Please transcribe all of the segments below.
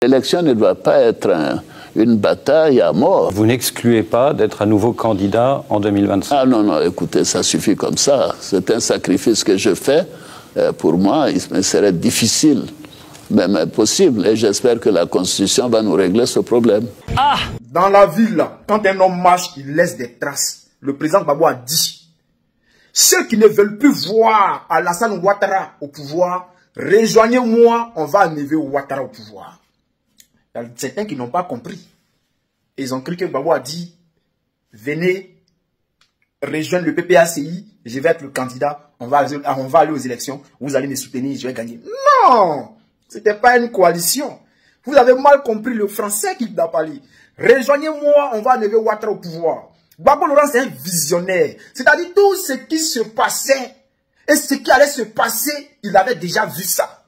L'élection ne doit pas être une bataille à mort. Vous n'excluez pas d'être à nouveau candidat en 2025? Ah non, non, écoutez, ça suffit comme ça. C'est un sacrifice que je fais. Pour moi, il me serait difficile, même impossible. Et j'espère que la Constitution va nous régler ce problème. Ah! Dans la ville, quand un homme marche, il laisse des traces. Le président Gbagbo a dit, ceux qui ne veulent plus voir Alassane Ouattara au pouvoir, rejoignez-moi, on va enlever Ouattara au pouvoir. Il y a certains qui n'ont pas compris. Ils ont cru que Gbagbo a dit, venez rejoindre le PPACI, je vais être le candidat, on va aller aux élections, vous allez me soutenir, je vais gagner. Non! Ce n'était pas une coalition. Vous avez mal compris le français qu'il a parlé. Rejoignez-moi, on va enlever Ouattara au pouvoir. Gbagbo Laurent, c'est un visionnaire. C'est-à-dire tout ce qui se passait et ce qui allait se passer, il avait déjà vu ça.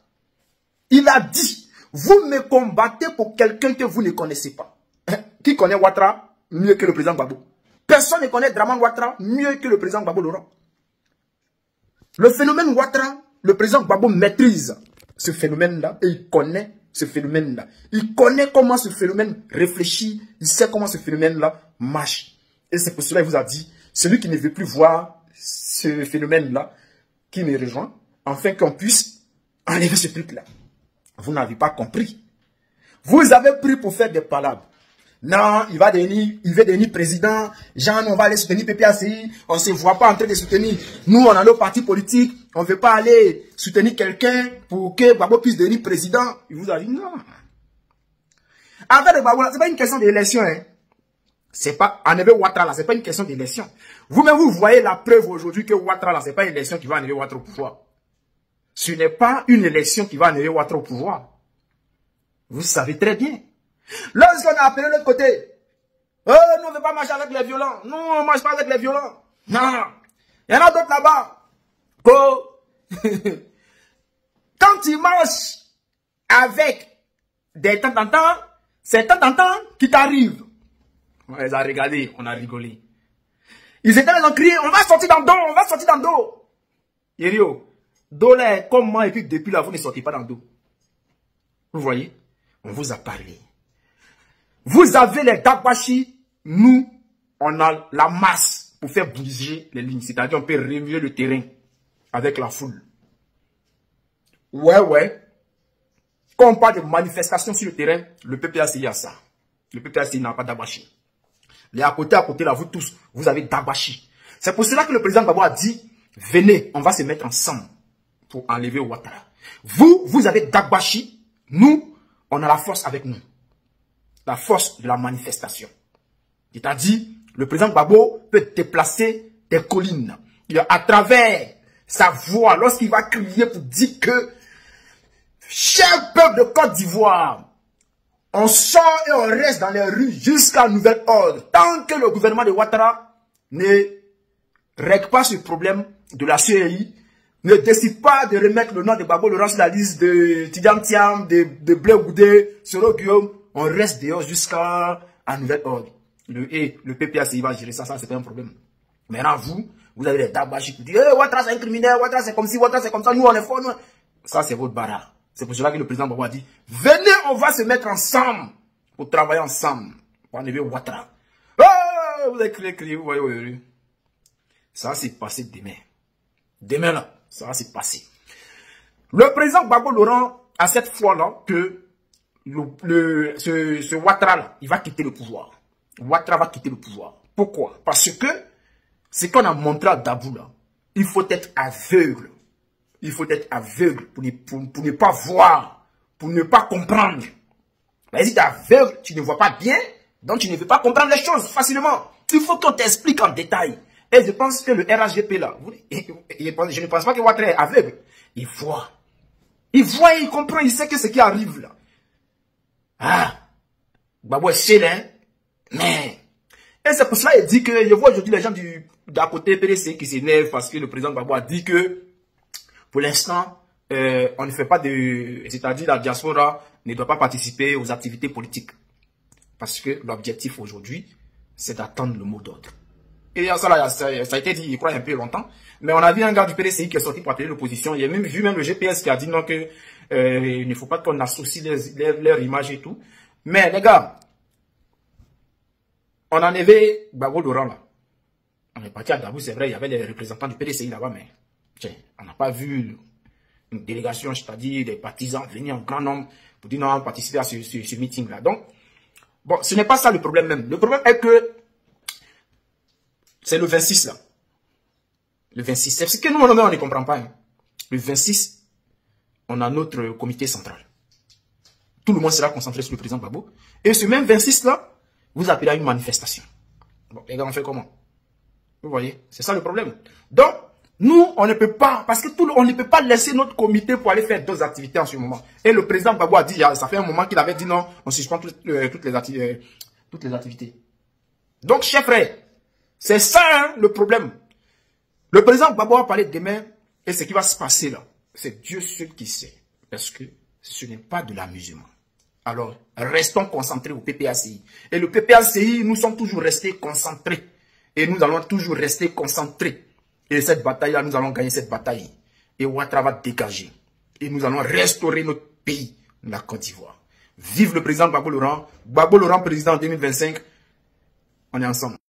Il a dit, vous me combattez pour quelqu'un que vous ne connaissez pas. Qui connaît Ouattara mieux que le président Gbagbo? Personne ne connaît Dramane Ouattara mieux que le président Gbagbo Laurent. Le phénomène Ouattara, le président Gbagbo maîtrise ce phénomène-là et il connaît ce phénomène-là. Il connaît comment ce phénomène réfléchit, il sait comment ce phénomène-là marche. Et c'est pour cela qu'il vous a dit, celui qui ne veut plus voir ce phénomène-là, qui me rejoint, afin qu'on puisse enlever ce truc-là. Vous n'avez pas compris. Vous avez pris pour faire des palabres. Non, il veut devenir président. Jean, on va aller soutenir PPACI. On ne se voit pas en train de soutenir. Nous, on a nos partis politiques. On ne veut pas aller soutenir quelqu'un pour que Gbagbo puisse devenir président. Il vous a dit non. Avec le Gbagbo, ce n'est pas une question d'élection. Hein. C'est pas, enlever Ouattara là, ce n'est pas une question d'élection. Vous-même, vous voyez la preuve aujourd'hui que Ouattara là, ce n'est pas une élection qui va enlever Ouattara au pouvoir. Ce n'est pas une élection qui va enlever Ouattara au pouvoir. Vous savez très bien. Lorsqu'on a appelé de l'autre côté, oh, nous on ne veut pas marcher avec les violents. Non, on ne marche pas avec les violents. Non. Il y en a d'autres là-bas. Quand tu marches avec des temps-temps, c'est temps-temps qui t'arrivent. On les a regardés, on a rigolé. Ils étaient là, ils ont crié, on va sortir dans le dos, on va sortir dans le dos. Yerio, dos là, comment et puis depuis là, vous ne sortez pas dans le dos. Vous voyez, on vous a parlé. Vous avez les Dagbashi, nous, on a la masse pour faire bouger les lignes. C'est-à-dire, on peut remuer le terrain avec la foule. Ouais. Quand on parle de manifestation sur le terrain, le PPACI a ça. Le PPACI n'a pas Dagbashi. Mais à côté, là, vous tous, vous avez Dagbashi. C'est pour cela que le président Gbagbo a dit, venez, on va se mettre ensemble pour enlever Ouattara. Vous avez Dagbashi, nous, on a la force avec nous. La force de la manifestation. C'est-à-dire, le président Gbagbo peut déplacer des collines. À travers sa voix, lorsqu'il va crier pour dire que, cher peuple de Côte d'Ivoire, on sort et on reste dans les rues jusqu'à nouvel ordre. Tant que le gouvernement de Ouattara ne règle pas ce problème de la CEI, ne décide pas de remettre le nom de Gbagbo Laurent sur la liste de Tidiane Thiam, de Blé Goudé, Soro Guillaume, on reste dehors jusqu'à un nouvel ordre. Le PPACI va gérer ça, c'est pas un problème. Maintenant, vous avez les Dagbashi qui disent, Ouattara c'est un criminel, Ouattara c'est comme ci, Ouattara c'est comme ça, nous on est fort. Nous... Ça c'est votre barrage. C'est pour cela que le président Gbagbo a dit, venez, on va se mettre ensemble pour travailler ensemble, pour enlever Ouattara. Oh, vous avez crié, vous voyez. Ça va se passer demain. Demain là, ça va se passer. Le président Gbagbo Laurent a cette fois-là que ce Ouattara là, il va quitter le pouvoir. Ouattara va quitter le pouvoir. Pourquoi? Parce que ce qu'on a montré à Dabou là, il faut être aveugle. Il faut être aveugle pour ne pas voir, pour ne pas comprendre. Mais si tu es aveugle, tu ne vois pas bien, donc tu ne veux pas comprendre les choses facilement. Il faut qu'on t'explique en détail. Et je pense que le RHGP là, je ne pense pas que Ouattara est aveugle. Il voit. Il voit et il comprend, il sait que ce qui arrive là. Ah, Gbagbo est célèbre, mais... Et c'est pour cela qu'il dit que, je vois aujourd'hui les gens d'à côté PDC qui s'énervent parce que le président Gbagbo a dit que, pour l'instant, on ne fait pas de... C'est-à-dire la diaspora ne doit pas participer aux activités politiques. Parce que l'objectif aujourd'hui, c'est d'attendre le mot d'ordre. Et ça, là, ça a été dit, il croit un peu longtemps. Mais on a vu un gars du PDCI qui est sorti pour appeler l'opposition. Il y a même vu le GPS qui a dit non que Il ne faut pas qu'on associe leur image et tout. Mais les gars, on en avait Gbagbo Laurent là. On est parti à Dabou, c'est vrai, il y avait les représentants du PDCI là-bas, mais tiens, on n'a pas vu une délégation, c'est-à-dire des partisans venir en grand nombre pour dire non, participer à ce meeting-là. Donc, bon, ce n'est pas ça le problème même. Le problème est que c'est le 26 là. Le 26, c'est ce que nous, on ne comprend pas. Hein. Le 26, on a notre comité central. Tout le monde sera concentré sur le président Gbagbo. Et ce même 26 là, vous appelez à une manifestation. Bon, les gars, on fait comment? Vous voyez, c'est ça le problème. Donc, nous, on ne peut pas, parce que on ne peut pas laisser notre comité pour aller faire d'autres activités en ce moment. Et le président Gbagbo a dit, ça fait un moment qu'il avait dit non, on suspend toutes les activités. Donc, chers frères, c'est ça hein, le problème. Le président Gbagbo va parler demain, et ce qui va se passer là, c'est Dieu seul qui sait. Parce que ce n'est pas de l'amusement. Alors, restons concentrés au PPACI. Et le PPACI, nous sommes toujours restés concentrés. Et nous allons toujours rester concentrés. Et cette bataille-là, nous allons gagner cette bataille. Et Ouattara va dégager. Et nous allons restaurer notre pays, la Côte d'Ivoire. Vive le président Gbagbo Laurent. Gbagbo Laurent, président en 2025. On est ensemble.